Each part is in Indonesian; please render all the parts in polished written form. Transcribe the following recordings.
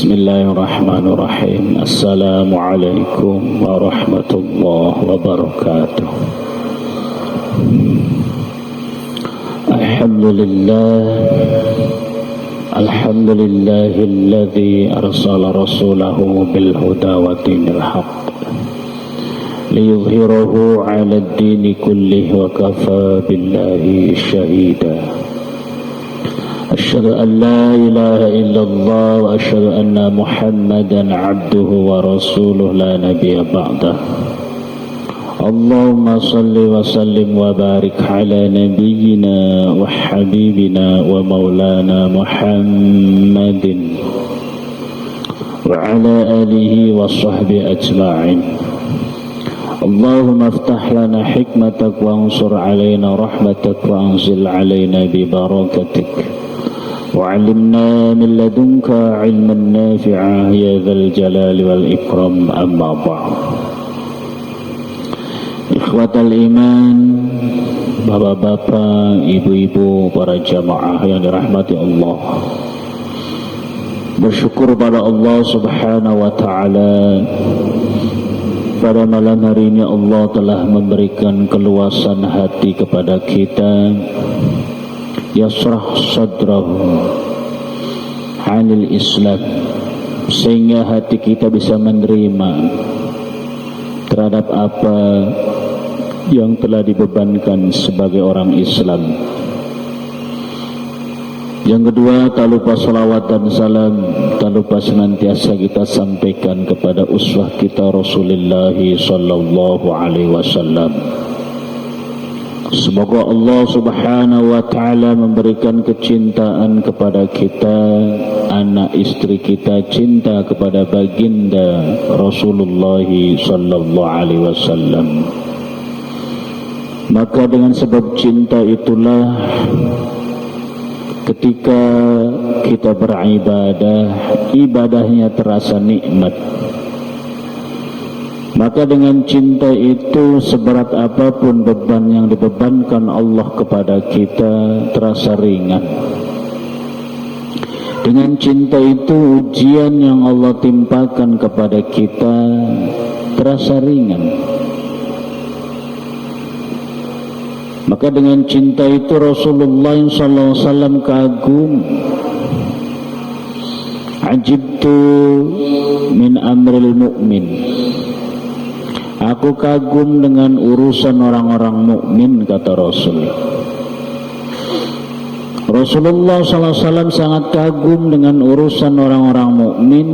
Bismillahirrahmanirrahim. Assalamualaikum warahmatullahi wabarakatuh. Alhamdulillahilladzi arsala rasulahu bil huda wa dinil haqq liyuzhirahu 'ala ad-dini kullihi wa kafa billahi shahida. Asyhadu an la ilaha illallah wa asyhadu anna Muhammadan 'abduhu wa rasuluhu la nabiyya ba'dah. Allahumma salli wa sallim wa barik ala nabiyyina wa habibina wa maulana Muhammadin wa ala alihi wa sahbihi ajma'in. Allahumma aftah lana hikmatak wa ansur alaina rahmatak wa anzil alaina bi barakatik wa 'allimna min ladunka 'ilman nafi'a ya dzal jalali wal ikram. Amma ba'd. Ikhwatal iman, bapak-bapak, ibu-ibu, para jamaah yang dirahmati Allah, bersyukur pada Allah subhanahu wa ta'ala. Pada malam hari ini Allah telah memberikan keluasan hati kepada kita, yasrah sadrahu anil Islam, sehingga hati kita bisa menerima terhadap apa yang telah dibebankan sebagai orang Islam. Yang kedua, tak lupa salawat dan salam, tak lupa senantiasa kita sampaikan kepada uswah kita Rasulullah sallallahu alaihi wasallam. Semoga Allah subhanahu wa ta'ala memberikan kecintaan kepada kita, anak istri kita cinta kepada baginda Rasulullah sallallahu alaihi wasallam. Maka dengan sebab cinta itulah ketika kita beribadah, ibadahnya terasa nikmat. Maka dengan cinta itu, seberat apapun beban yang dibebankan Allah kepada kita terasa ringan. Dengan cinta itu, ujian yang Allah timpakan kepada kita terasa ringan. Maka dengan cinta itu Rasulullah SAW kagum. Ajibtu min amril mu'min. Aku kagum dengan urusan orang-orang mukmin, kata Rasul. Rasulullah SAW sangat kagum dengan urusan orang-orang mukmin.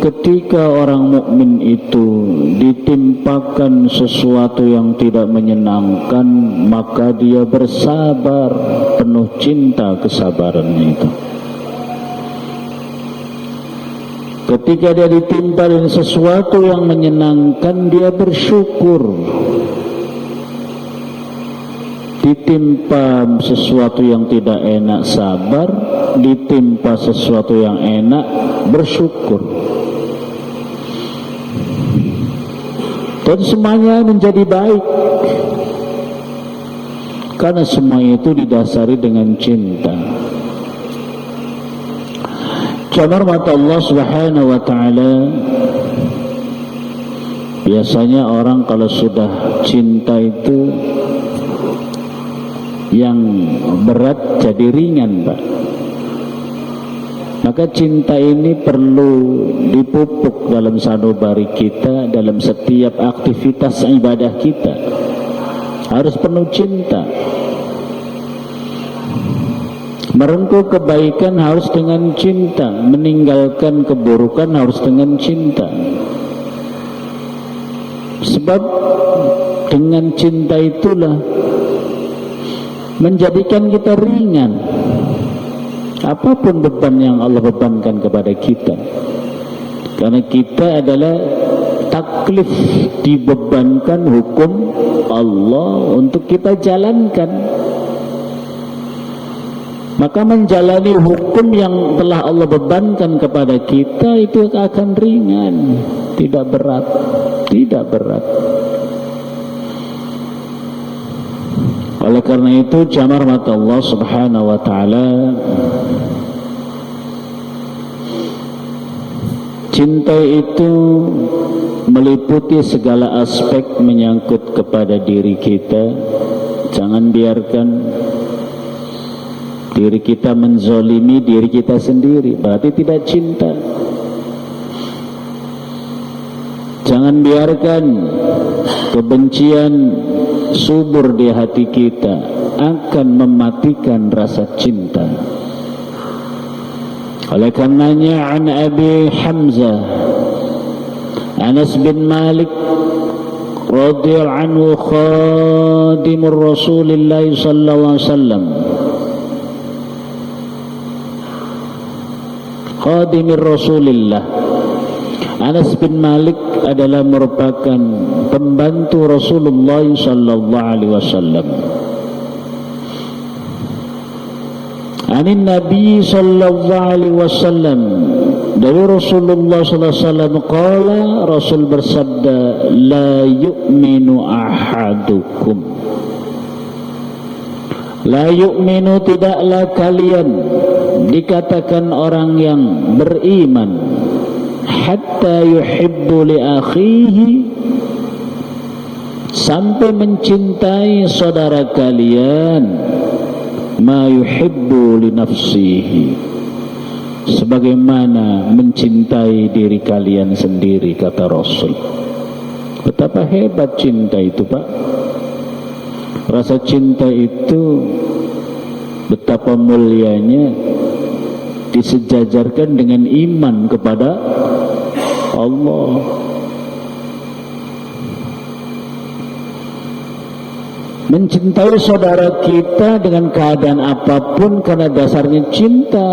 Ketika orang mukmin itu ditimpakan sesuatu yang tidak menyenangkan, maka dia bersabar, penuh cinta kesabarannya itu. Ketika dia ditimpa dengan sesuatu yang menyenangkan, dia bersyukur. Ditimpa sesuatu yang tidak enak, sabar. Ditimpa sesuatu yang enak, bersyukur. Dan semuanya menjadi baik, karena semuanya itu didasari dengan cinta. Jamar mata Allah subhanahu wa ta'ala. Biasanya orang kalau sudah cinta itu yang berat jadi ringan, Pak. Maka cinta ini perlu dipupuk dalam sanubari kita, dalam setiap aktivitas ibadah kita. Harus penuh cinta. Merengkuh kebaikan harus dengan cinta, meninggalkan keburukan harus dengan cinta. Sebab dengan cinta itulah menjadikan kita ringan. Apapun beban yang Allah bebankan kepada kita, karena kita adalah taklif, dibebankan hukum Allah untuk kita jalankan. Maka menjalani hukum yang telah Allah bebankan kepada kita itu akan ringan, tidak berat, tidak berat. Oleh karena itu, jamar mata Allah subhanahu wa ta'ala, Cinta itu meliputi segala aspek menyangkut kepada diri kita. Jangan biarkan diri kita menzolimi diri kita sendiri, berarti tidak cinta. Jangan biarkan kebencian subur di hati kita, akan mematikan rasa cinta. Oleh karenanya, an Abi Hamzah Anas bin Malik radhiyallahu anhu, khadimur Rasulillah sallallahu alaihi wasallam, khadimir Rasulillah. Anas bin Malik adalah merupakan pembantu Rasulullah sallallahu alaihi wasallam. Anin Nabi sallallahu alaihi wasallam, dari Rasulullah sallallahu alaihi wasallam, qala, Rasul bersabda, la yu'minu ahadukum, la yu'minu, tidaklah kalian dikatakan orang yang beriman, hatta yuhibbu li akhihi, sampai mencintai saudara kalian, ma yuhibbu li nafsihi, sebagaimana mencintai diri kalian sendiri, kata Rasul. Betapa hebat cinta itu, Pak. Rasa cinta itu betapa mulianya, disejajarkan dengan iman kepada Allah. Mencintai saudara kita dengan keadaan apapun karena dasarnya cinta.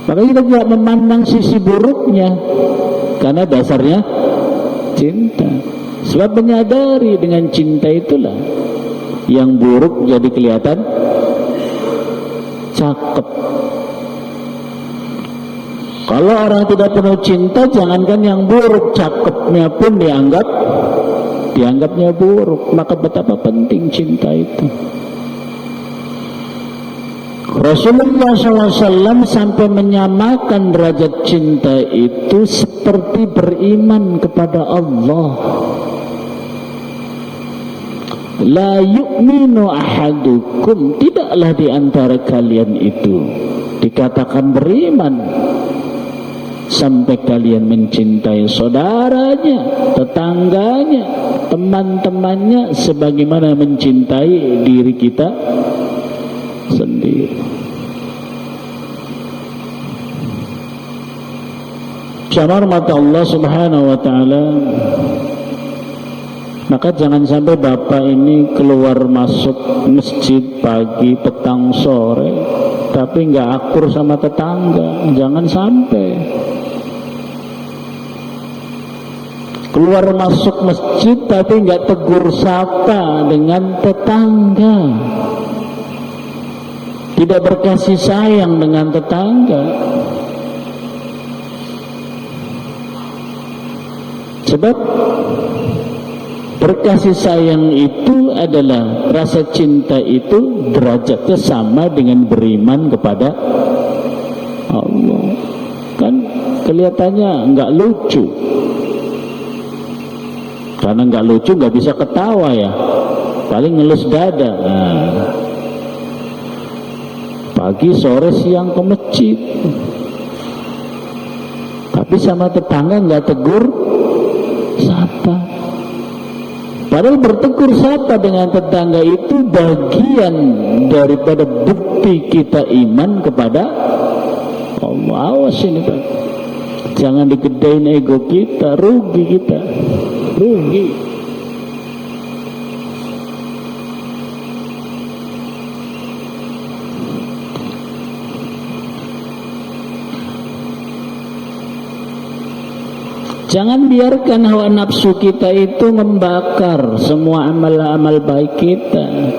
Maka kita tidak memandang sisi buruknya karena dasarnya cinta. Sebab menyadari dengan cinta itulah yang buruk jadi kelihatan cakep. Kalau orang tidak penuh cinta, jangankan yang buruk, cakepnya pun dianggapnya buruk. Maka betapa penting cinta itu. Rasulullah SAW sampai menyamakan derajat cinta itu seperti beriman kepada Allah. La yu'minu ahadukum, tidaklah di antara kalian itu dikatakan beriman sampai kalian mencintai saudaranya, tetangganya, teman-temannya sebagaimana mencintai diri kita sendiri. Jamaah mata Allah subhanahu wa ta'ala, maka jangan sampai bapak ini keluar masuk masjid pagi, petang, sore, tapi nggak akur sama tetangga. Jangan sampai keluar masuk masjid tapi nggak tegur sapa dengan tetangga, tidak berkasih sayang dengan tetangga. Sebab berkasih sayang itu adalah rasa cinta itu derajatnya sama dengan beriman kepada Allah. Kan kelihatannya nggak lucu, karena nggak lucu nggak bisa ketawa ya, paling ngelus dada. Nah, pagi, sore, siang ke masjid, tapi sama tetangga nggak tegur sapa. Padahal bertegur sapa dengan tetangga itu bagian daripada bukti kita iman kepada Allah. Awas ini Pak, jangan digedein ego kita, rugi kita, rugi. Jangan biarkan hawa nafsu kita itu membakar semua amal-amal baik kita.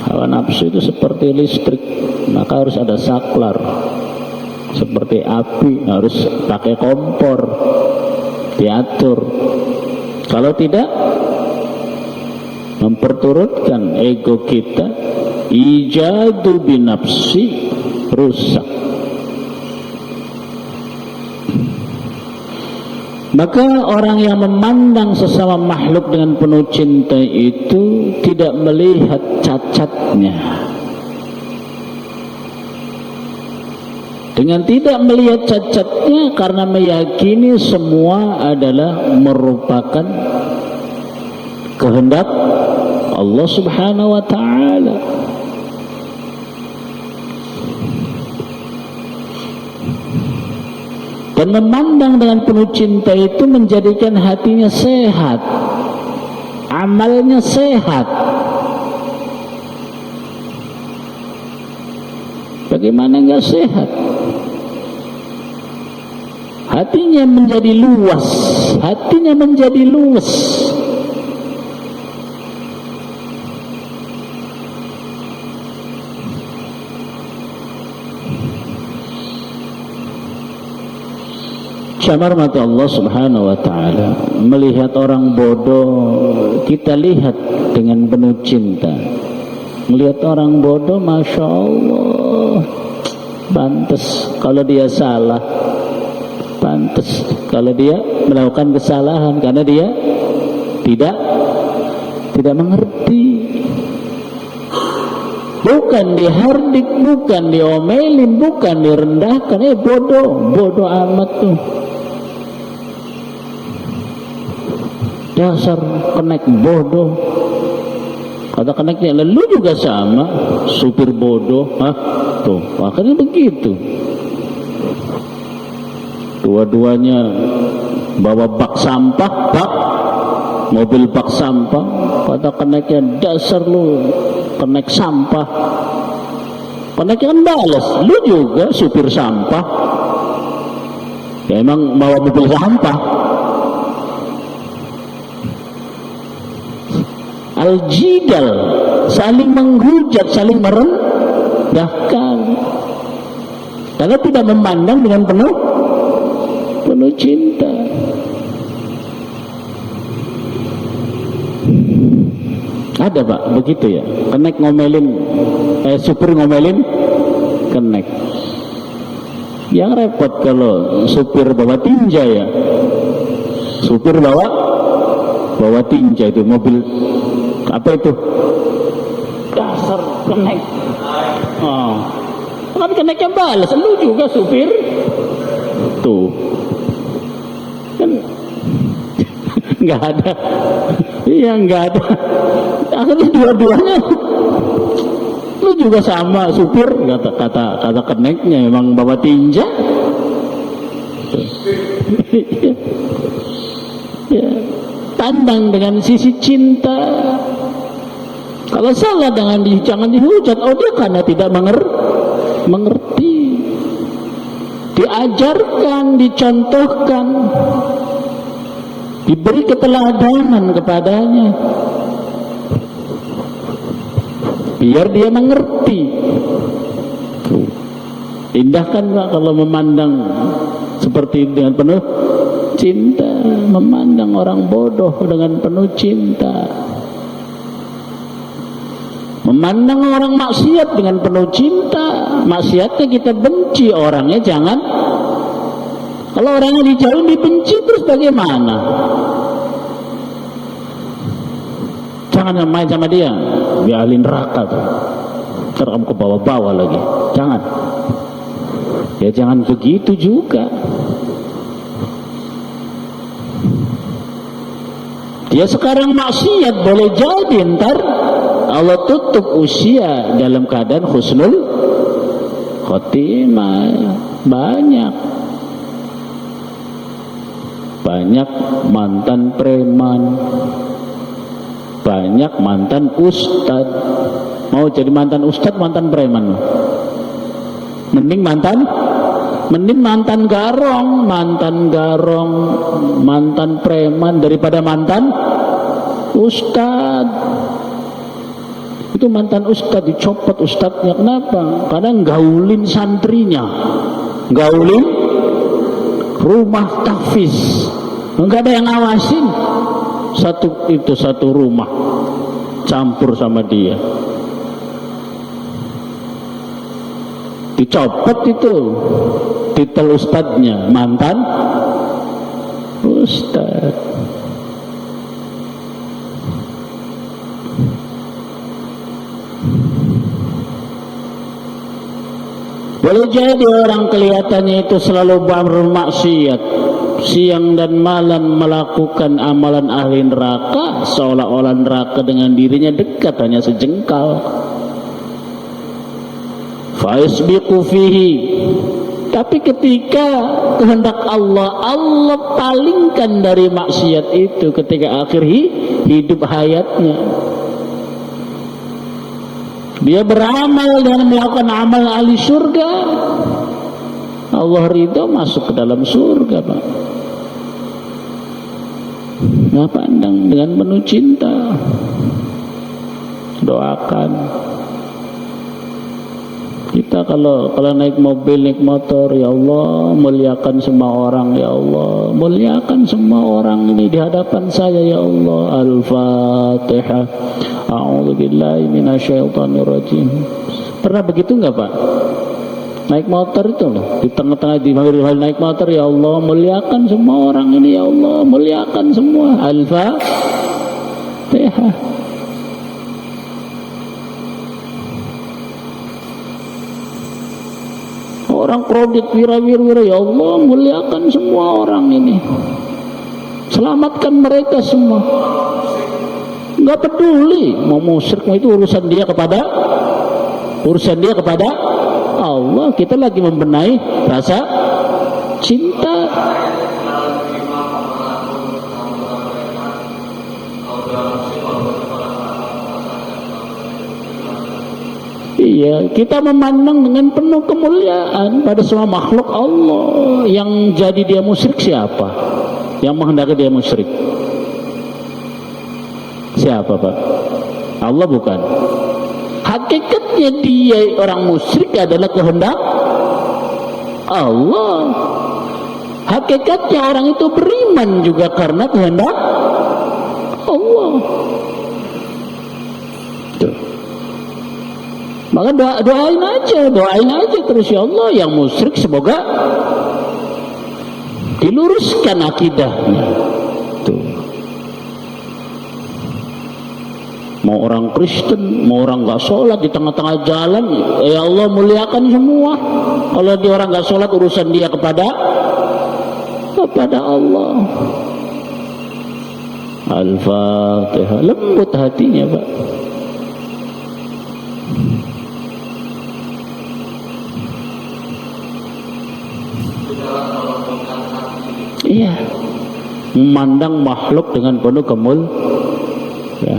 Hawa nafsu itu seperti listrik, maka harus ada saklar. Seperti api, harus pakai kompor, diatur. Kalau tidak, memperturutkan ego kita, ijadu binafsi, rusak. Maka orang yang memandang sesama makhluk dengan penuh cinta itu tidak melihat cacatnya. Dengan tidak melihat cacatnya karena meyakini semua adalah merupakan kehendak Allah Subhanahu wa ta'ala. Dan memandang dengan penuh cinta itu menjadikan hatinya sehat, amalnya sehat. Bagaimana enggak sehat? Hatinya menjadi luas, hatinya menjadi luas. Syamar mata Allah Subhanahu wa ta'ala. Melihat orang bodoh, kita lihat dengan penuh cinta. Melihat orang bodoh, Masya Allah, pantas kalau dia salah, pantas kalau dia melakukan kesalahan, karena dia tidak mengerti. Bukan dihardik, bukan diomelin, bukan direndahkan. Bodoh amat tuh. Dasar kenek bodoh. Kata keneknya, lalu juga sama, supir bodoh. Tuh, akhirnya begitu. Dua-duanya bawa bak sampah, mobil bak sampah. Kata keneknya, dasar lu kenek sampah. Keneknya kan balas, lu juga supir sampah. Ya emang bawa mobil sampah. Al-jidal, saling menghujat, saling merendahkan, karena tidak memandang dengan penuh cinta. Ada Pak begitu ya, kenek ngomelin, supir ngomelin kenek. Yang repot kalau supir bawa tinja ya, supir bawa tinja itu mobil. Apa itu? Dasar kenek. Kan keneknya balas, lu juga supir. Tuh. Kan nggak ada. Iya nggak ada. Akhirnya dua-duanya. Lu juga sama supir, kata keneknya memang bawa tinja. Ya. Pandang dengan sisi cinta. Kalau salah jangan dihujat. Dia karena tidak mengerti. Diajarkan, dicontohkan, diberi keteladanan kepadanya, biar dia mengerti. Indah kan Pak kalau memandang seperti itu dengan penuh cinta, memandang orang bodoh dengan penuh cinta, memandang orang maksiat dengan penuh cinta. Maksiatnya kita benci, orangnya jangan. Kalau orangnya dijauh dibenci terus bagaimana? Jangan main sama dia, dia ahli neraka tuh. Ntar kamu ke bawah-bawah lagi. Jangan. Ya jangan begitu juga. Dia sekarang maksiat, boleh jadi ntar Allah tutup usia dalam keadaan husnul khotimah. Banyak mantan preman, banyak mantan ustad. Mau jadi mantan ustad, mantan preman? Mending mantan garong, mantan preman daripada mantan ustad. Itu mantan ustad dicopot ustadnya, kenapa? Karena gaulin santrinya, gaulin rumah tahfiz, enggak ada yang ngawasin. Satu rumah campur sama dia. dicopot itu titel ustadznya, mantan ustadz. Boleh jadi orang kelihatannya itu selalu bermaksiat, siang dan malam melakukan amalan ahli neraka, seolah-olah neraka dengan dirinya dekat hanya sejengkal. Faisbiqu fihi, tapi ketika kehendak Allah, Allah palingkan dari maksiat itu ketika akhir hidup hayatnya. Dia beramal dengan melakukan amal ahli surga, Allah ridho masuk ke dalam surga, Pak. Nah, pandang dengan penuh cinta, doakan. Kita kalau naik mobil, naik motor, ya Allah muliakan semua orang, ya Allah muliakan semua orang ini di hadapan saya, ya Allah. Al-Fatihah. A'udzubillahi minasyaitonirrajim. Pernah begitu enggak, Pak? Naik motor itu loh, di tengah-tengah di naik motor, ya Allah muliakan semua orang ini, ya Allah muliakan semua. Al-Fatihah. Orang kredit wira-wira, ya Allah muliakan semua orang ini, selamatkan mereka semua. Nggak peduli mau musyrik, itu urusan dia kepada Allah. Kita lagi membenahi rasa cinta. Iya, kita memandang dengan penuh kemuliaan pada semua makhluk Allah. Yang jadi dia musyrik siapa? Yang menghendaki dia musyrik siapa, Pak? Allah bukan. Hakikatnya dia orang musyrik adalah kehendak Allah. Hakikatnya orang itu beriman juga karena kehendak Allah. Tuh. Maka doain aja terus, ya Allah yang musyrik semoga diluruskan akidahnya. Tuh. Mau orang Kristen, mau orang nggak sholat di tengah-tengah jalan, ya Allah muliakan semua. Kalau dia orang nggak sholat, urusan dia kepada Allah. Al-Fatihah. Lembut hatinya, Pak. Iya, memandang makhluk dengan penuh ya.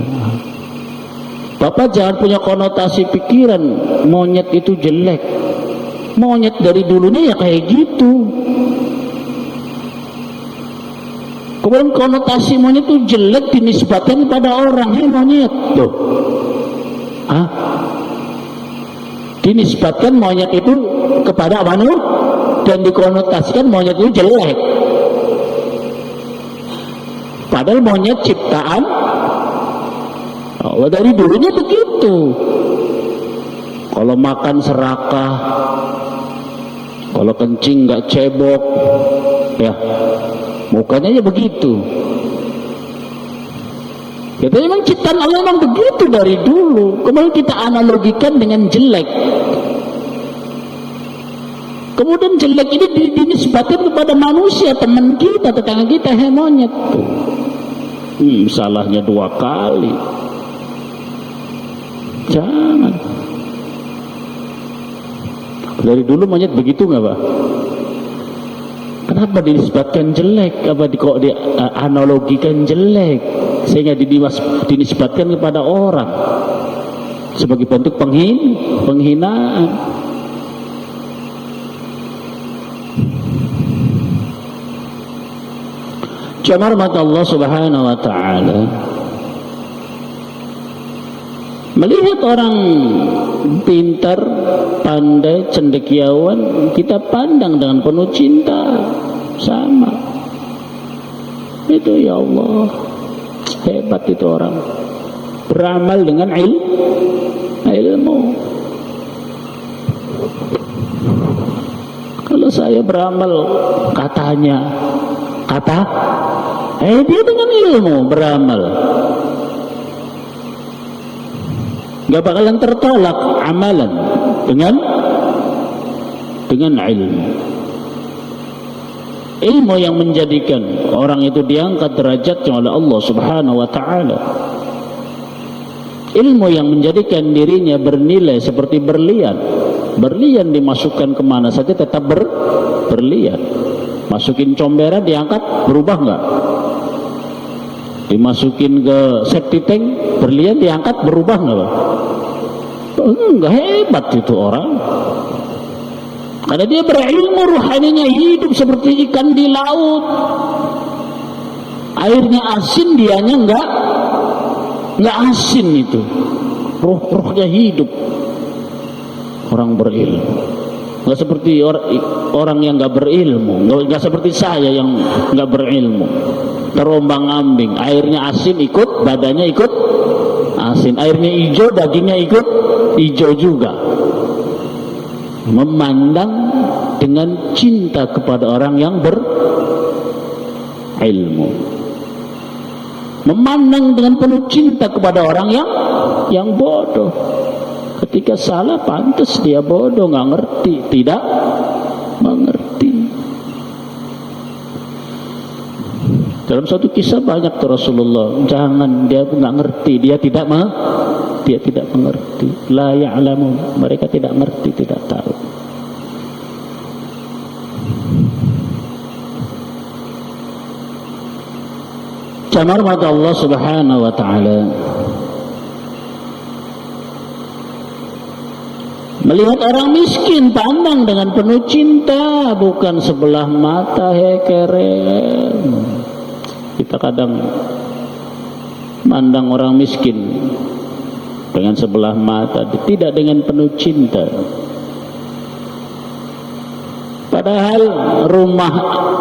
Bapak jangan punya konotasi pikiran monyet itu jelek. Monyet dari dulunya ya kayak gitu. Kemudian konotasi monyet itu jelek dinisbatkan pada orang, monyet tuh. Dinisbatkan monyet itu kepada manusia dan dikonotasikan monyet itu jelek. Padahal monyet ciptaan Allah dari dulunya begitu. Kalau makan serakah, kalau kencing nggak cebok, ya mukanya aja begitu. Jadi memang ciptaan Allah memang begitu dari dulu. Kemudian kita analogikan dengan jelek. Kemudian jelek ini dinisbatkan kepada manusia, teman kita, tetangga kita, monyet tuh. Salahnya 2 kali. Jangan. Dari dulu monyet begitu nggak, Pak? Kenapa dinisbatkan jelek? Apa kok dianalogikan jelek sehingga dinisbatkan kepada orang sebagai bentuk penghinaan? Jamaah Allah Subhanahu wa taala, melihat orang pintar, pandai, cendekiawan, kita pandang dengan penuh cinta, sama. Itu ya Allah, hebat itu orang. Beramal dengan ilmu. Kalau saya beramal katanya, dia dengan ilmu beramal, gak bakalan tertolak amalan dengan ilmu. Ilmu yang menjadikan orang itu diangkat derajatnya oleh Allah Subhanahu wa ta'ala. Ilmu yang menjadikan dirinya bernilai seperti berlian. Berlian dimasukkan kemana saja tetap berlian. Masukin comberan diangkat, berubah enggak? Dimasukin ke septic tank, berlian diangkat, berubah enggak? Enggak, hebat itu orang. Karena dia berilmu, ruhaninya hidup seperti ikan di laut. Airnya asin, dianya enggak asin itu. Rohnya hidup. Orang berilmu, nggak seperti orang yang nggak berilmu, nggak seperti saya yang nggak berilmu, terombang-ambing. Airnya asin ikut, badannya ikut asin. Airnya hijau, dagingnya ikut hijau juga. Memandang dengan cinta kepada orang yang berilmu, memandang dengan penuh cinta kepada orang yang bodoh. Ketika salah, pantas dia bodoh, nggak ngerti, tidak mengerti. Dalam satu kisah banyak tuh Rasulullah, jangan, dia nggak ngerti, dia tidak mengerti. La ya'lamun, mereka tidak ngerti, tidak tahu. Jamaah rahmat Allah Subhanahu wa ta'ala, melihat orang miskin pandang dengan penuh cinta, bukan sebelah mata. Keren. Kita kadang mandang orang miskin dengan sebelah mata, tidak dengan penuh cinta. Padahal rumah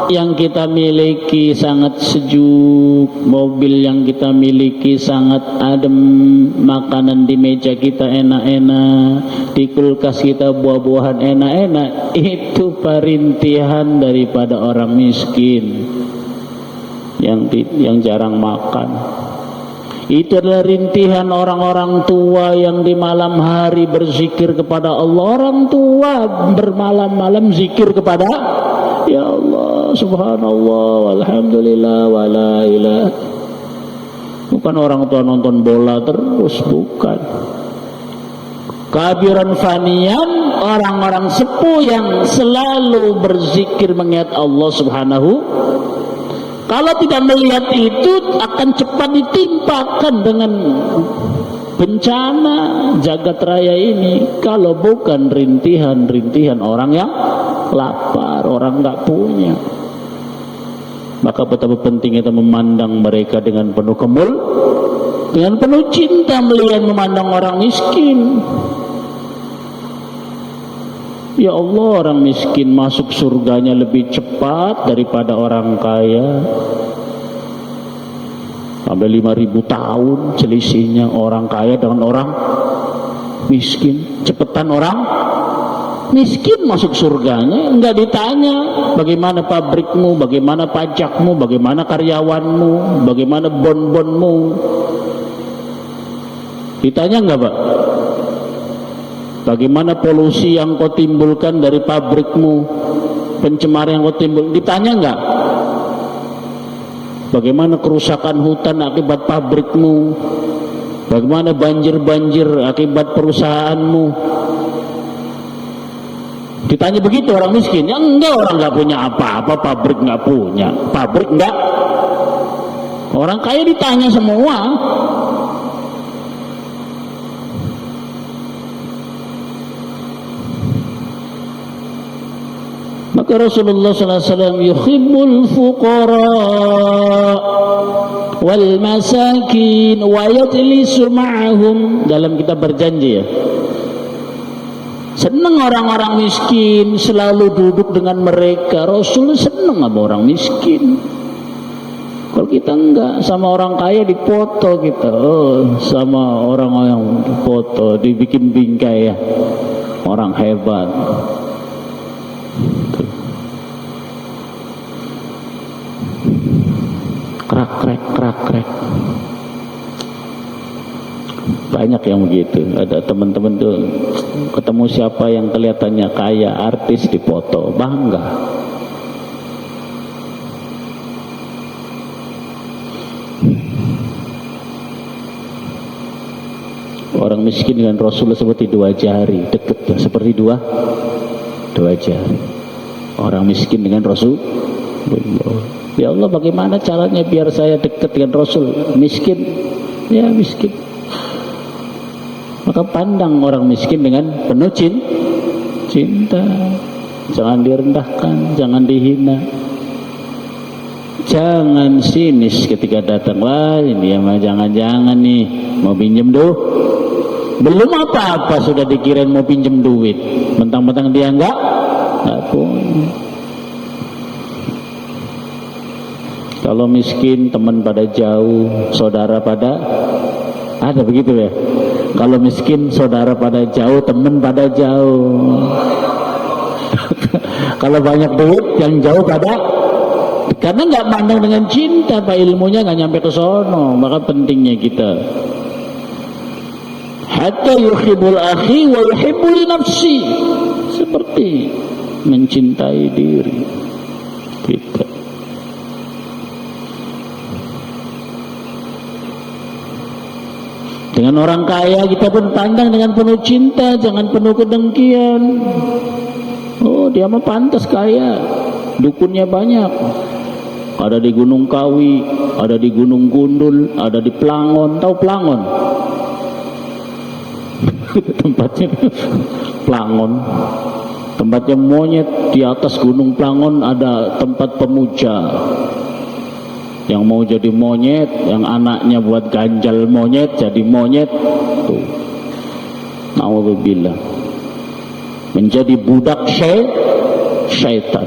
yang kita miliki sangat sejuk, mobil yang kita miliki sangat adem, makanan di meja kita enak-enak, di kulkas kita buah-buahan enak-enak. Itu perintihan daripada orang miskin yang jarang makan. Itu adalah rintihan orang-orang tua yang di malam hari berzikir kepada Allah. Orang tua bermalam-malam zikir kepada ya Allah, subhanallah, walhamdulillah, wala ilah. Bukan orang tua nonton bola terus, bukan. Kabiran fanian, orang-orang sepuh yang selalu berzikir mengingat Allah subhanahu. Kalau tidak melihat itu, akan cepat ditimpakan dengan bencana jagat raya ini. Kalau bukan rintihan orang yang lapar, orang nggak punya. Maka betapa penting kita memandang mereka dengan penuh dengan penuh cinta, melihat memandang orang miskin. Ya Allah, orang miskin masuk surganya lebih cepat daripada orang kaya. Sampai 5.000 tahun selisihnya orang kaya dengan orang miskin. Cepetan orang miskin masuk surganya, enggak ditanya bagaimana pabrikmu, bagaimana pajakmu, bagaimana karyawanmu, bagaimana bon-bonmu. Ditanya enggak, Pak? Bagaimana polusi yang kau timbulkan dari pabrikmu, pencemaran yang kau timbulkan? Ditanya enggak? Bagaimana kerusakan hutan akibat pabrikmu? Bagaimana banjir-banjir akibat perusahaanmu? Ditanya begitu orang miskin? Ya enggak, orang enggak punya apa-apa, pabrik enggak punya, pabrik enggak. Orang kaya ditanya semua. Maka Rasulullah SAW yuhibbul fuqara wal masakin wa yajlisu ma'ahum. Dalam kita berjanji ya, senang orang-orang miskin, selalu duduk dengan mereka. Rasul senang sama orang miskin. Kalau kita enggak, sama orang kaya dipoto kita, sama orang yang dipoto dibikin bingkai ya, orang hebat. krak. Banyak yang begitu. Ada teman-teman tuh ketemu siapa yang kelihatannya kaya, artis, dipoto, bangga. Orang miskin dengan Rasulullah seperti dua jari, dekat seperti dua jari. Orang miskin dengan Rasul. Ya Allah, bagaimana caranya biar saya dekat dengan Rasul? Miskin, ya miskin. Maka pandang orang miskin dengan penuh cinta. Jangan direndahkan, jangan dihina. Jangan sinis ketika datang. Wah, ini ya mah jangan-jangan nih mau pinjam duit. Belum apa-apa sudah dikirain mau pinjam duit. Mentang-mentang dia enggak punya. Kalau miskin teman pada jauh, saudara pada ada begitu ya. Kalau miskin saudara pada jauh, teman pada jauh. Kalau banyak duit yang jauh pada, karena nggak pandang dengan cinta, Pak, ilmunya nggak nyampe ke sono. Maka pentingnya kita hatta yuhibbul akhi wa yuhibbu li nafsi, seperti mencintai diri kita. Dengan orang kaya kita pun pandang dengan penuh cinta, jangan penuh kedengkian. Oh, dia mah pantas kaya, dukunnya banyak. Ada di Gunung Kawi, ada di Gunung Gundul, ada di Plangon. Tahu Plangon? Tempatnya Plangon, tempatnya monyet. Di atas Gunung Plangon ada tempat pemuja. Yang mau jadi monyet, yang anaknya buat ganjal monyet, jadi monyet. Tuh, na'udzubillah, menjadi budak syaitan.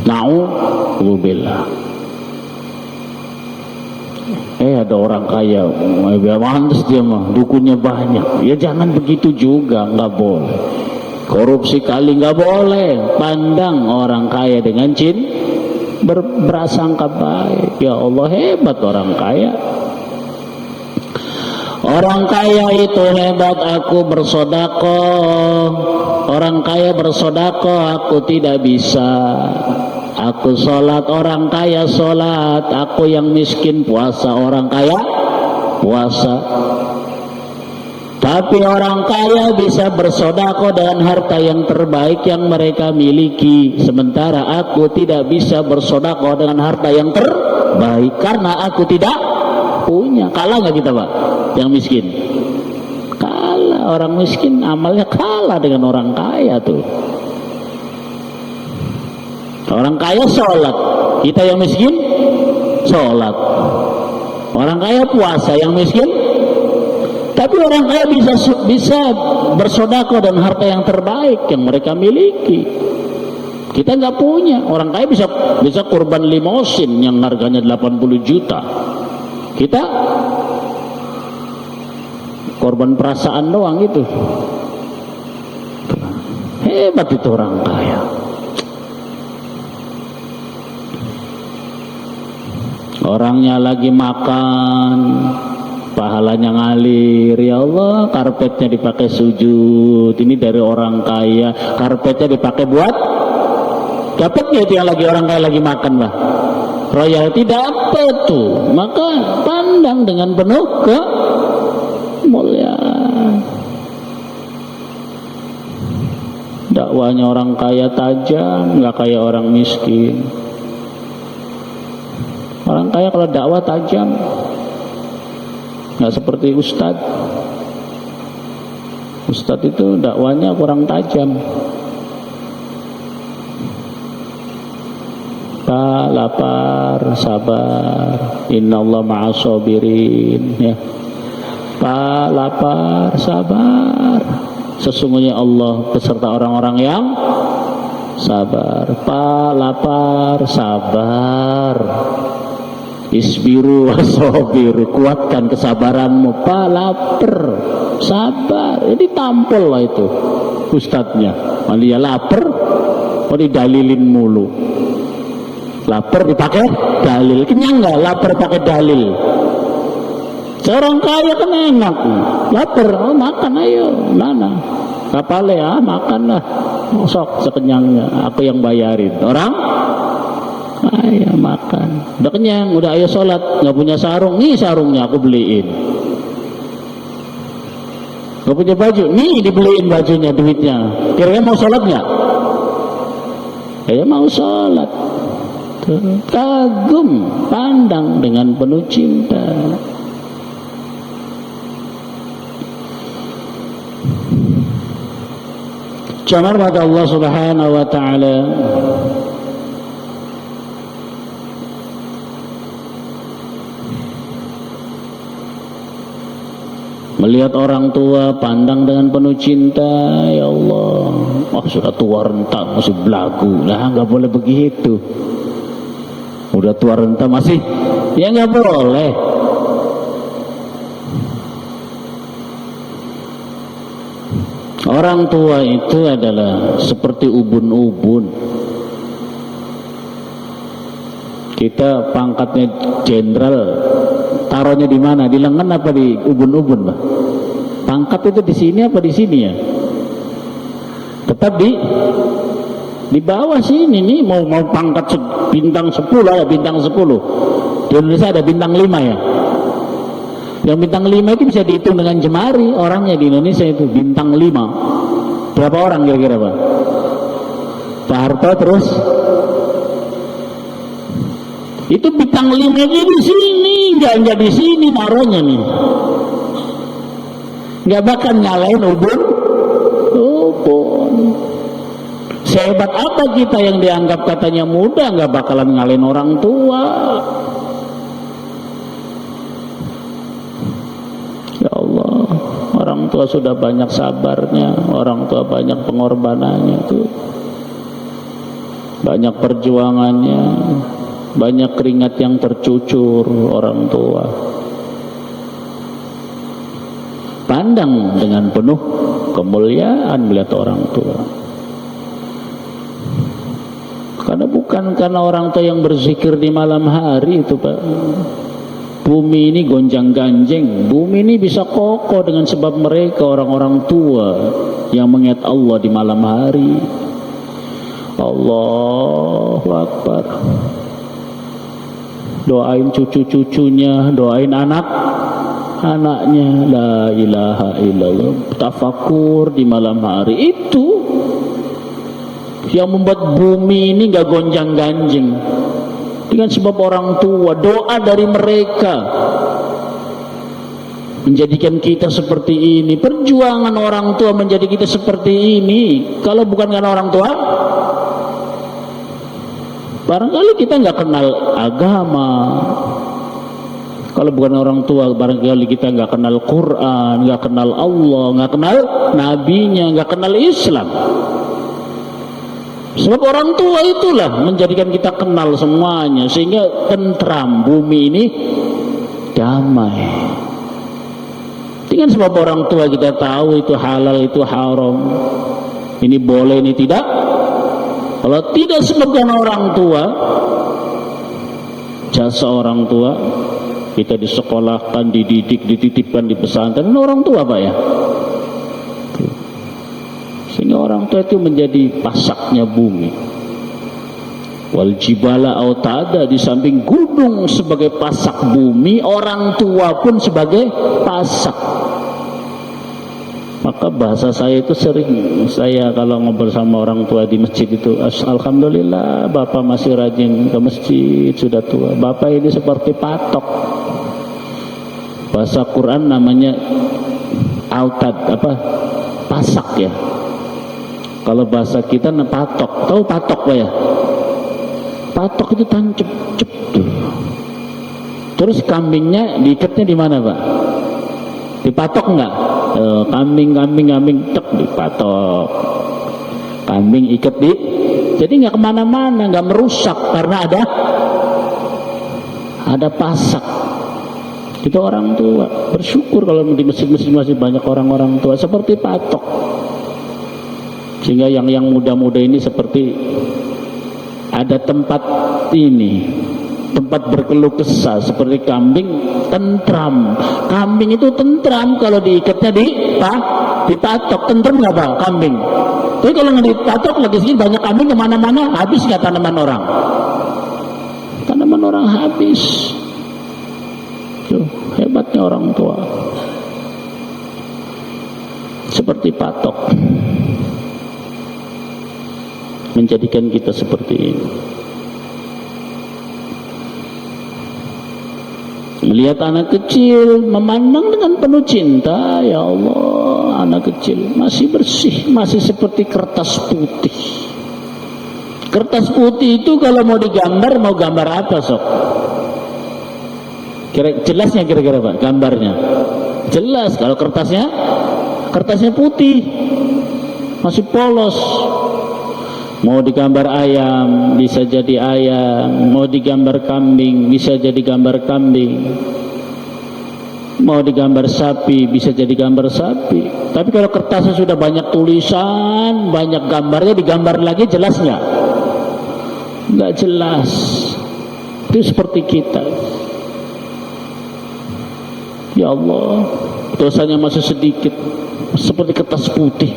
Na'udzubillah. Ada orang kaya, mantas dia mah, dukunnya banyak. Ya jangan begitu juga, nggak boleh. Korupsi kali nggak boleh. Pandang orang kaya dengan berprasangka baik. Ya Allah, hebat orang kaya. Orang kaya itu hebat, aku bersedekah. Orang kaya bersedekah, aku tidak bisa. Aku sholat, orang kaya sholat. Aku yang miskin puasa, orang kaya puasa. Tapi orang kaya bisa bersedekah dengan harta yang terbaik yang mereka miliki. Sementara aku tidak bisa bersedekah dengan harta yang terbaik karena aku tidak punya. Kalah nggak kita, Pak? Yang miskin kalah. Orang miskin amalnya kalah dengan orang kaya tuh. Orang kaya sholat, kita yang miskin sholat. Orang kaya puasa, yang miskin. Tapi orang kaya bisa bersedekah dan harta yang terbaik yang mereka miliki. Kita nggak punya. Orang kaya bisa kurban limosin yang harganya 80 juta. Kita korban perasaan doang itu. Hebat itu orang kaya. Orangnya lagi makan, pahalanya ngalir. Ya Allah, karpetnya dipakai sujud. Ini dari orang kaya, karpetnya dipakai buat dapatnya itu yang lagi orang kaya lagi makan, Pak. Royalti dapat tuh. Maka pandang dengan penuh kemuliaan. Dakwanya orang kaya tajam, nggak kayak orang miskin. Orang kaya kalau dakwah tajam, nggak seperti ustadz. Ustadz itu dakwanya kurang tajam. Pak, lapar, sabar. Innallaha ma'as-sabirin. Ya. Pak, lapar, sabar. Sesungguhnya Allah beserta orang-orang yang sabar. Pak, lapar, sabar. Isbiru wasobiru, kuatkan kesabaranmu. Pak, lapar, sabar. Ini tampol lah itu ustadznya. Dia lapar, kok didalilin mulu. Lapar dipakai dalil, kenyang nggak? Lapar pakai dalil. Seorang kaya kan enak, lapar, oh makan ayo, nana, kapale ya makan lah, sok sekenyangnya, aku yang bayarin. Orang kaya makan, udah kenyang, udah ayo sholat, nggak punya sarung, nih sarungnya aku beliin. Nggak punya baju, nih dibeliin bajunya, duitnya. Kira-kira mau sholat nggak? Ya mau sholat. Kagum, pandang dengan penuh cinta. Camar pada Allah Subhanahu wa ta'ala, melihat orang tua, pandang dengan penuh cinta. Ya Allah, oh sudah tua renta masih belagu, lah nggak boleh begitu. Udah tua renta masih, ya nggak boleh. Orang tua itu adalah seperti ubun-ubun. Kita pangkatnya jenderal, taruhnya di mana? Di lengan apa di ubun-ubun, Pak? Pangkat itu di sini apa di sini ya? Tetap di bawah sini nih. Mau pangkat bintang 10 ya, bintang 10. Di Indonesia ada bintang 5 ya. Yang bintang 5 itu bisa dihitung dengan jemari orangnya di Indonesia itu, bintang 5. Berapa orang kira-kira, Pak? Pak Harto terus itu bintang 5 nya di sini, enggak di sini taruhnya nih. Enggak bakal nyalain ubun. Sehebat apa kita yang dianggap katanya muda, enggak bakalan nyalain orang tua. Ya Allah, orang tua sudah banyak sabarnya, orang tua banyak pengorbanannya tuh, banyak perjuangannya, banyak keringat yang tercucur orang tua. Pandang dengan penuh kemuliaan melihat orang tua. Karena bukan karena orang tua yang berzikir di malam hari itu, Pak. Bumi ini gonjang-ganjing, bumi ini bisa kokoh dengan sebab mereka orang-orang tua yang mengingat Allah di malam hari. Allahu Akbar. Doain cucu-cucunya, doain anak-anaknya. La ilaha illallah. Tafakur di malam hari itu yang membuat bumi ini gak gonjang-ganjing. Dengan sebab orang tua, doa dari mereka menjadikan kita seperti ini. Perjuangan orang tua menjadi kita seperti ini. Kalau bukan karena orang tua, barangkali kita nggak kenal agama. Kalau bukan orang tua, barangkali kita nggak kenal Quran, nggak kenal Allah, nggak kenal nabinya, nggak kenal Islam. Sebab orang tua itulah menjadikan kita kenal semuanya, sehingga tentram bumi ini damai. Dengan sebab orang tua kita tahu itu halal, itu haram, ini boleh, ini tidak. Kalau tidak sebabkan orang tua, jasa orang tua, kita disekolahkan, dididik, dititipkan di pesantren, orang tua, Pak ya. Sehingga orang tua itu menjadi pasaknya bumi. Wal jibala autada, di samping gunung sebagai pasak bumi, orang tua pun sebagai pasak. Maka bahasa saya itu sering, saya kalau ngobrol sama orang tua di masjid itu, alhamdulillah Bapak masih rajin ke masjid, sudah tua. Bapak ini seperti patok. Bahasa Quran namanya autad, apa? Pasak ya. Kalau bahasa kita patok, tahu patok Pak ya? Patok itu tancap, cep. Terus kambingnya diikatnya di mana Pak? Dipatok enggak? Kambing cek dipatok. Kambing ikat jadi nggak kemana-mana, nggak merusak karena ada pasak. Itu orang tua. Bersyukur kalau di masjid-masjid masih banyak orang-orang tua seperti patok. Sehingga yang muda-muda ini seperti ada tempat ini, tempat berkeluh kesah seperti kambing, tentram. Kambing itu tentram kalau diikatnya dipatok, tentram nggak Pak kambing? Tapi kalau nggak dipatok lagi sini banyak kambing kemana-mana, habis nggak tanaman orang? Tanaman orang habis. Tuh, hebatnya orang tua. Seperti patok, menjadikan kita seperti ini. Melihat anak kecil, memandang dengan penuh cinta, ya Allah, anak kecil masih bersih, masih seperti kertas putih. Kertas putih itu kalau mau digambar, mau gambar apa sok? Jelasnya kira-kira Pak, gambarnya jelas. Kalau kertasnya putih, masih polos. Mau digambar ayam, bisa jadi ayam. Mau digambar kambing, bisa jadi gambar kambing. Mau digambar sapi, bisa jadi gambar sapi. Tapi kalau kertasnya sudah banyak tulisan, banyak gambarnya, digambar lagi jelas nggak? Nggak jelas. Itu seperti kita. Ya Allah, dosanya masih sedikit, seperti kertas putih.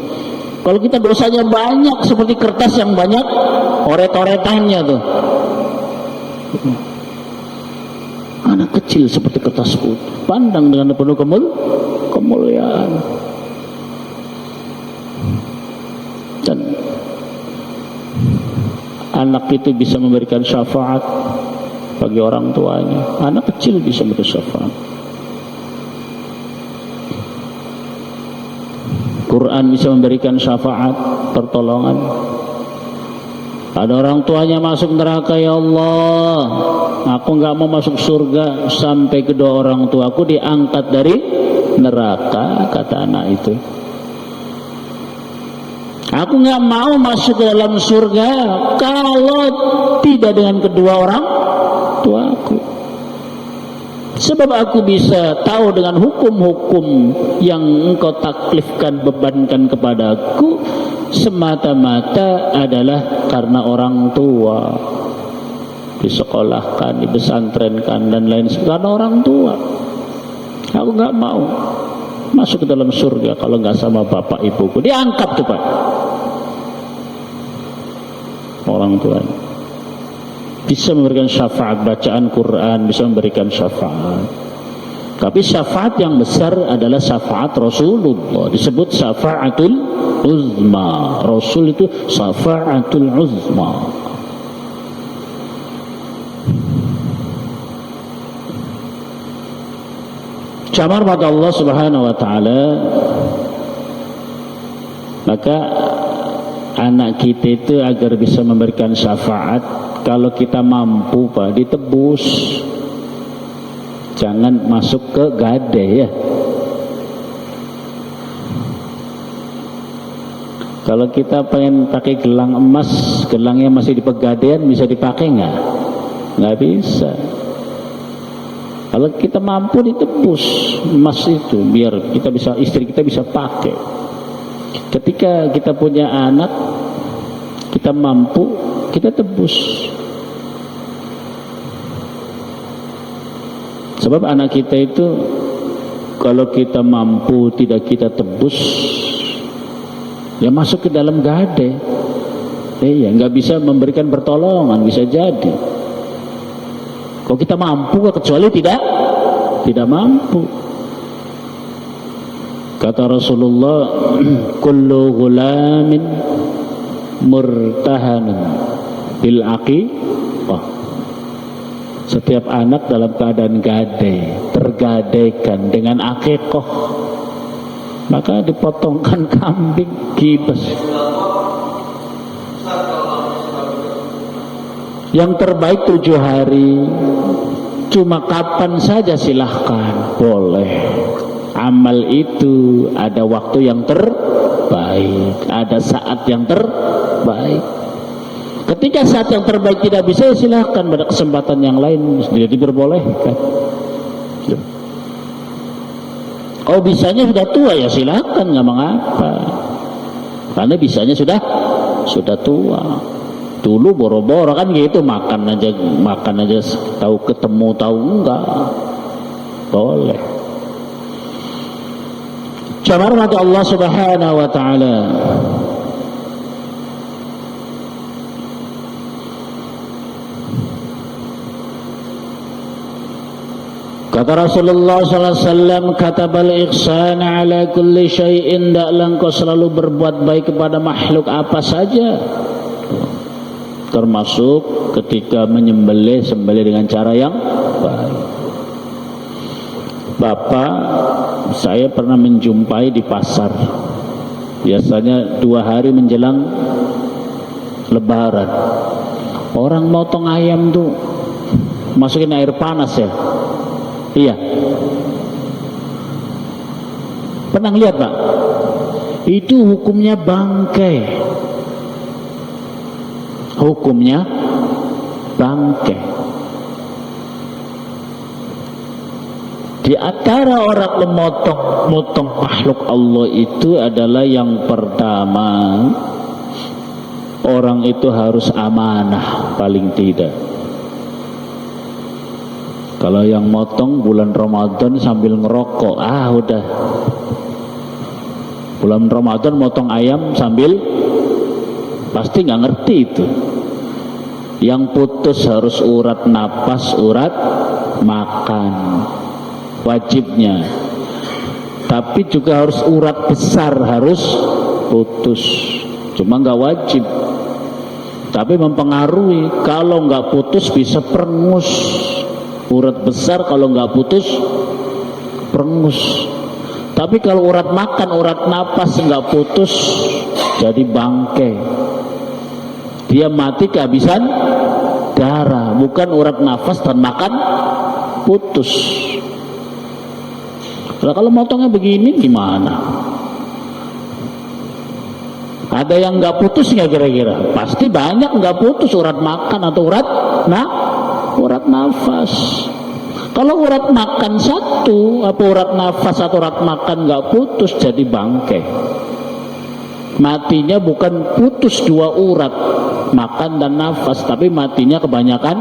Kalau kita dosanya banyak, seperti kertas yang banyak oret-oretannya tuh. Anak kecil seperti kertas putih, pandang dengan penuh kemuliaan. Dan anak itu bisa memberikan syafaat bagi orang tuanya. Anak kecil bisa memberi syafaat. Quran bisa memberikan syafaat, pertolongan. Ada orang tuanya masuk neraka, ya Allah, aku nggak mau masuk surga sampai kedua orang tuaku diangkat dari neraka, kata anak itu. Aku nggak mau masuk ke dalam surga kalau tidak dengan kedua orang tuaku. Sebab aku bisa tahu dengan hukum-hukum yang engkau taklifkan, bebankan kepadaku, semata-mata adalah karena orang tua. Disekolahkan, dipesantrenkan dan lain sebagainya karena orang tua. Aku nggak mau masuk ke dalam surga kalau nggak sama bapak ibuku. Diangkat tuh Pak, orang tuanya. Bisa memberikan syafaat, bacaan Quran bisa memberikan syafaat. Tapi syafaat yang besar adalah syafaat Rasulullah. Disebut syafaatul uzma. Rasul itu syafaatul uzma. Camar pada Allah Subhanahu wa taala. Maka anak kita itu agar bisa memberikan syafaat, kalau kita mampu Pak, ditebus. Jangan masuk ke gade ya. Kalau kita pengen pakai gelang emas, gelangnya masih di pegadaian, bisa dipakai nggak? Nggak bisa. Kalau kita mampu ditebus emas itu, biar kita bisa, istri kita bisa pakai. Ketika kita punya anak, kita mampu, kita tebus. Sebab anak kita itu kalau kita mampu tidak kita tebus, ya masuk ke dalam gade. Ya nggak bisa memberikan pertolongan, bisa jadi. Kalau kita mampu, kecuali tidak mampu. Kata Rasulullah, kullu ghulamin murtahanun bil aqibah. Setiap anak dalam keadaan gade, tergadaikan dengan akikoh, maka dipotongkan kambing, kibas. Yang terbaik 7 hari. Cuma kapan saja silahkan, boleh. Amal itu ada waktu yang terbaik, ada saat yang terbaik. Ketika saat yang terbaik tidak bisa, ya silahkan pada kesempatan yang lain, jadi diperbolehkan. Oh bisanya sudah tua, ya silahkan, nggak mengapa, karena bisanya sudah tua. Dulu boro-boro kan gitu, makan aja tahu ketemu tahu enggak boleh. Jamaah rahmat Allah Subhanahu wa taala. Kata Rasulullah sallallahu alaihi wasallam, katabal ihsan ala kulli syai'in, hendaklah engkau selalu berbuat baik kepada makhluk apa saja, termasuk ketika menyembelih, sembelih dengan cara yang baik. Bapak saya pernah menjumpai di pasar, biasanya 2 hari menjelang Lebaran, orang motong ayam tuh masukin air panas ya. Iya, pernah lihat Pak? Itu hukumnya bangkai, hukumnya bangkai. Di antara orang memotong makhluk Allah itu adalah yang pertama, orang itu harus amanah paling tidak. Kalau yang motong bulan Ramadan sambil ngerokok, udah. Bulan Ramadan motong ayam sambil, pasti nggak ngerti itu. Yang putus harus urat napas, urat makan, wajibnya. Tapi juga harus urat besar, harus putus. Cuma nggak wajib. Tapi mempengaruhi. Kalau nggak putus bisa perengus. Urat besar kalau nggak putus perengus. Tapi kalau urat makan, urat napas nggak putus, jadi bangkai. Dia mati kehabisan darah, bukan urat nafas dan makan putus. Nah, kalau motongnya begini gimana? Ada yang nggak putus nggak kira-kira? Pasti banyak nggak putus, urat makan atau urat nafas. Kalau urat makan satu, apa urat nafas atau urat makan nggak putus, jadi bangkai. Matinya bukan putus 2 urat, makan dan nafas, tapi matinya kebanyakan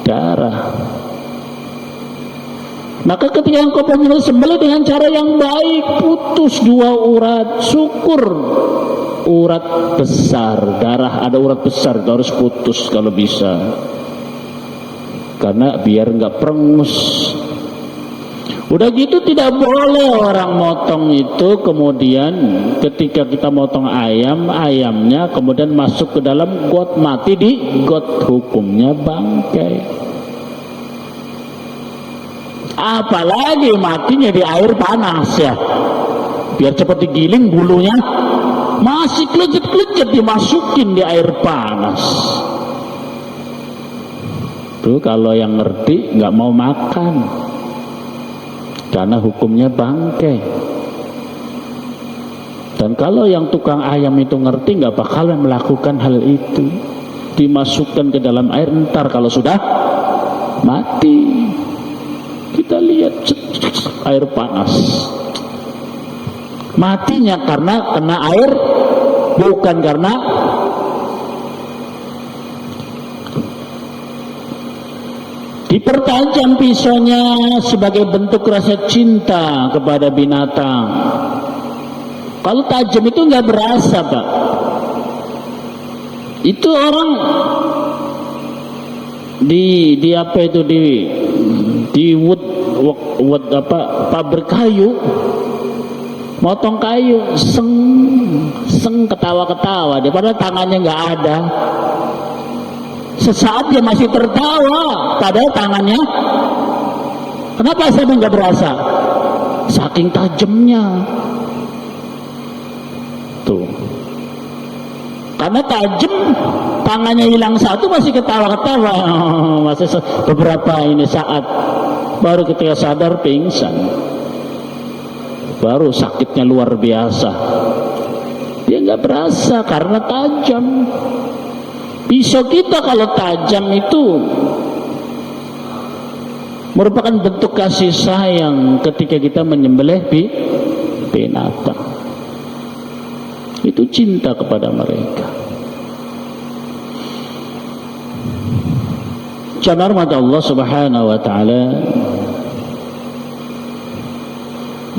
darah. Maka ketika engkau sembelih dengan cara yang baik, putus 2 urat, syukur. Urat besar, darah ada urat besar, harus putus kalau bisa. Karena biar nggak perengus. Udah gitu tidak boleh orang motong itu kemudian ketika kita motong ayamnya kemudian masuk ke dalam got, mati di got, hukumnya bangkai. Apalagi matinya di air panas ya, biar cepat digiling bulunya, masih klejet-klejet dimasukin di air panas. Tuh kalau yang ngerti nggak mau makan karena hukumnya bangkai. Dan kalau yang tukang ayam itu ngerti nggak bakalan melakukan hal itu, dimasukkan ke dalam air, ntar kalau sudah mati kita lihat air panas, matinya karena kena air, bukan karena dipertajam pisaunya sebagai bentuk rasa cinta kepada binatang. Kalau tajam itu nggak berasa Pak. Itu orang di apa itu di wood apa pabrik kayu, motong kayu, seng ketawa-ketawa, dia padahal tangannya nggak ada. Sesaat dia masih tertawa, padahal tangannya. Kenapa saya nggak berasa? Saking tajamnya. Tuh. Karena tajam, tangannya hilang satu masih ketawa-ketawa. Masih beberapa ini saat, baru ketika sadar pingsan. Baru sakitnya luar biasa. Dia nggak berasa karena tajam. Pisau kita kalau tajam itu merupakan bentuk kasih sayang ketika kita menyembelih binatang. Itu cinta kepada mereka. Jamaah rahmat Allah Subhanahu wa taala,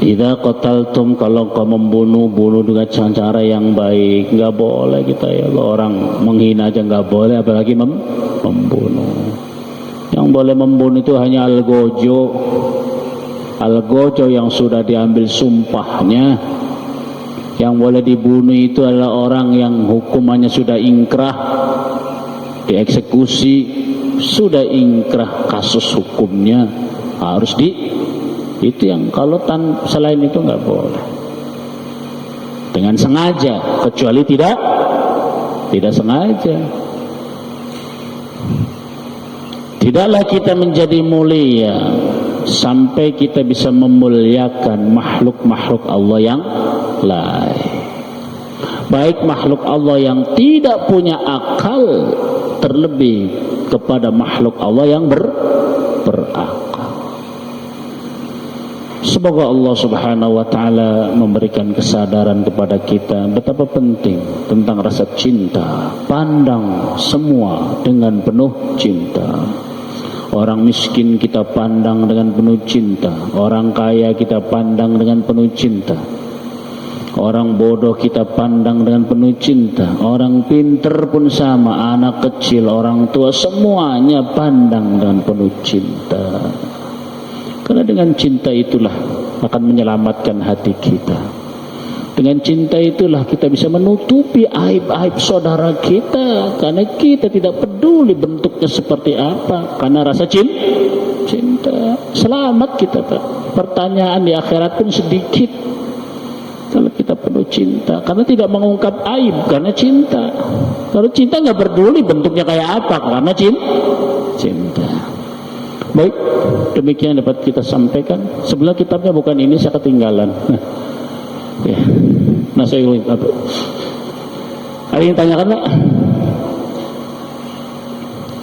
idza qataltum, kalau kau membunuh, bunuh dengan cara yang baik. Enggak boleh kita ya, orang menghina aja enggak boleh, apalagi membunuh. Yang boleh membunuh itu hanya al-gojo. Al-gojo yang sudah diambil sumpahnya. Yang boleh dibunuh itu adalah orang yang hukumannya sudah ingkrah, dieksekusi, sudah ingkrah kasus hukumnya, harus itu yang kalau selain itu nggak boleh dengan sengaja, kecuali tidak sengaja. Tidaklah kita menjadi mulia sampai kita bisa memuliakan makhluk-makhluk Allah yang lain, baik makhluk Allah yang tidak punya akal, terlebih kepada makhluk Allah yang berakal. Semoga Allah Subhanahu wa taala memberikan kesadaran kepada kita betapa penting tentang rasa cinta. Pandang semua dengan penuh cinta. Orang miskin kita pandang dengan penuh cinta, orang kaya kita pandang dengan penuh cinta, orang bodoh kita pandang dengan penuh cinta, orang pinter pun sama, anak kecil, orang tua, semuanya pandang dengan penuh cinta. Karena dengan cinta itulah akan menyelamatkan hati kita. Dengan cinta itulah kita bisa menutupi aib-aib saudara kita, karena kita tidak peduli bentuknya seperti apa, karena rasa cinta. Selamat kita, Pak. Pertanyaan di akhirat pun sedikit kalau kita penuh cinta, karena tidak mengungkap aib, karena cinta. Kalau cinta nggak peduli bentuknya kayak apa, karena cinta. Baik, demikian dapat kita sampaikan. Sebelah kitabnya bukan ini, saya ketinggalan. Ya, nah saya ulang apa? Ada yang tanyakan Pak?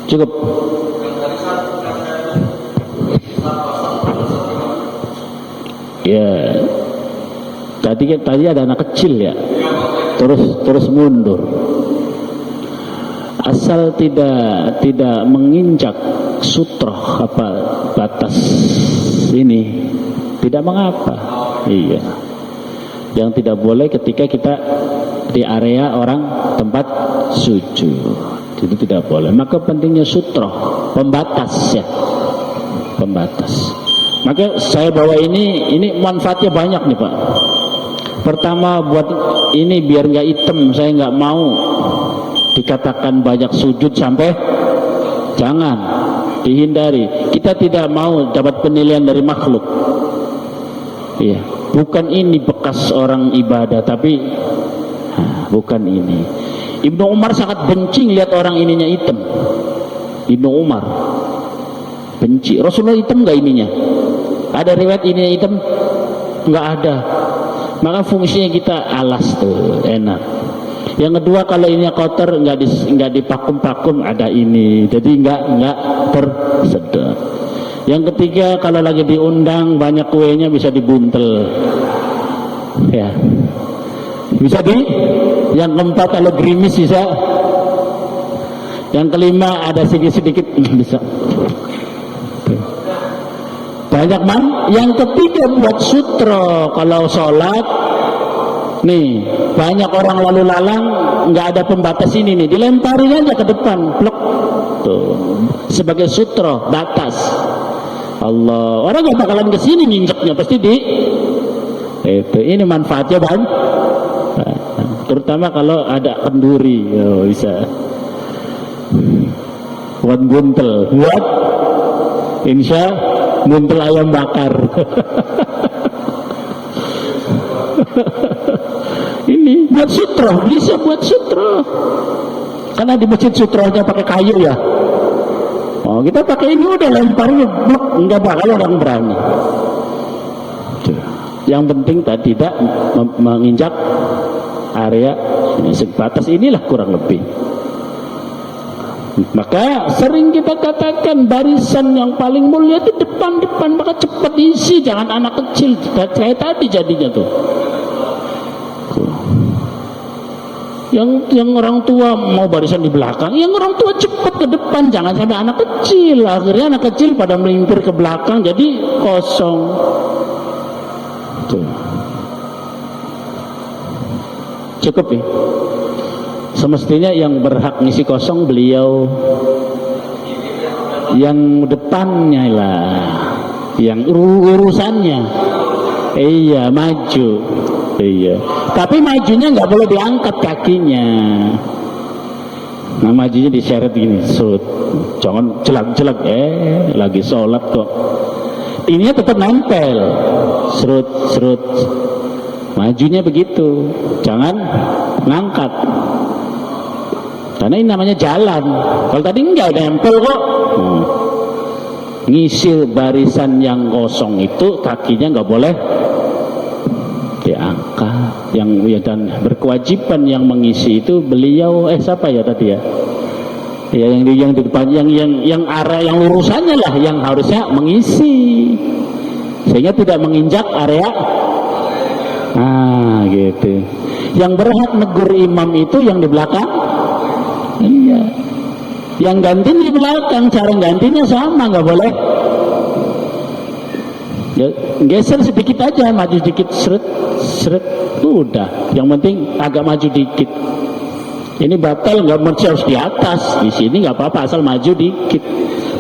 Cukup. Ya, tadi ada anak kecil ya, terus mundur. Asal tidak menginjak sutroh apa batas ini, tidak mengapa. Iya. Yang tidak boleh ketika kita di area orang tempat sujud, itu tidak boleh. Maka pentingnya sutroh, pembatas ya, pembatas. Maka saya bawa ini manfaatnya banyak nih Pak. Pertama buat ini biar nggak hitam, saya nggak mau dikatakan banyak sujud sampai, jangan, dihindari. Kita tidak mau dapat penilaian dari makhluk. Iya, bukan ini bekas orang ibadah, tapi bukan ini. Ibnu Umar sangat benci lihat orang ininya hitam. Ibnu Umar benci. Rasulullah hitam nggak ininya? Ada riwayat ininya hitam? Nggak ada. Maka fungsinya kita alas tuh, enak. Yang kedua, kalau ininya kotor nggak dipakum-pakum, ada ini, jadi nggak tersedot. Yang ketiga, kalau lagi diundang banyak kuenya bisa dibuntel, ya. Bisa yang keempat kalau gerimis bisa. Yang kelima ada sedikit bisa. Banyak Yang ketiga buat sutro kalau sholat. Nih, banyak orang lalu lalang nggak ada pembatas ini nih, dilemparin aja ke depan, plek. Tuh, sebagai sutro, batas. Allah, orang gak bakalan kesini nginjeknya, pasti itu. Ini manfaatnya banyak, terutama kalau ada kenduri, bisa buat buntel, buat insya buntel ayam bakar. Ini buat sutro, bisa buat sutro, karena di masjid sutronya pakai kayu ya. Oh, kita pakai ini udah lemparnya, nggak bakal orang berani. Yang penting tidak menginjak area sebatas inilah kurang lebih. Maka sering kita katakan barisan yang paling mulia itu depan, maka cepat isi, jangan anak kecil. Kayak tadi jadinya tuh. Yang orang tua mau barisan di belakang, yang orang tua cepat ke depan, jangan sampai anak kecil. Akhirnya anak kecil pada melimpir ke belakang, jadi kosong. Tuh. Cukup ya. Semestinya yang berhak ngisi kosong beliau, yang depannya lah, yang urusannya. Iya, maju. Iya. Tapi majunya nggak boleh diangkat kakinya. Nah, majunya diseret gini, sud. Jangan jelek-jelek, lagi sholat kok. Ininya tetap nempel, serut. Majunya begitu, jangan ngangkat. Karena ini namanya jalan. Kalau tadi enggak nempel kok. Ngisi barisan yang kosong itu kakinya nggak boleh diangkat. Yang dan berkewajiban yang mengisi itu beliau siapa ya tadi ya? Ya yang di depan yang arah yang urusannya lah yang harusnya mengisi. Sehingga tidak menginjak area. Nah, gitu. Yang berhak negur imam itu yang di belakang. Iya. Yang ganti di belakang, cara gantinya sama, nggak boleh. Ya, geser sedikit aja, maju sedikit, seret, udah. Yang penting agak maju dikit. Ini batal, nggak mesti harus di atas. Di sini nggak apa-apa, asal maju dikit.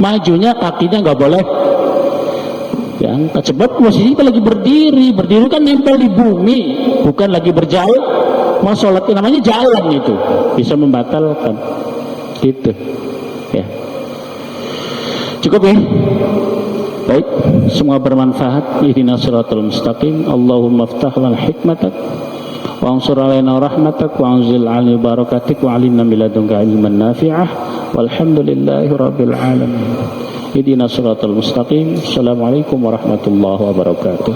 Majunya kakinya nggak boleh. Yang sebab posisi kita lagi berdiri kan nempel di bumi, bukan lagi berjalan. Mau sholat namanya jalan itu, bisa membatalkan. Gitu, ya. Cukup ya. Baik, semua bermanfaat. Ihdinas siratal mustaqim. Allahumma aftah lana hikmatak wa ansur alaina rahmatak wa anzil alina barakatik wa alimna min ladunka ilman nafi'ah walhamdulillahi rabbil alamin. Ihdinas siratal mustaqim. Assalamualaikum warahmatullahi wabarakatuh.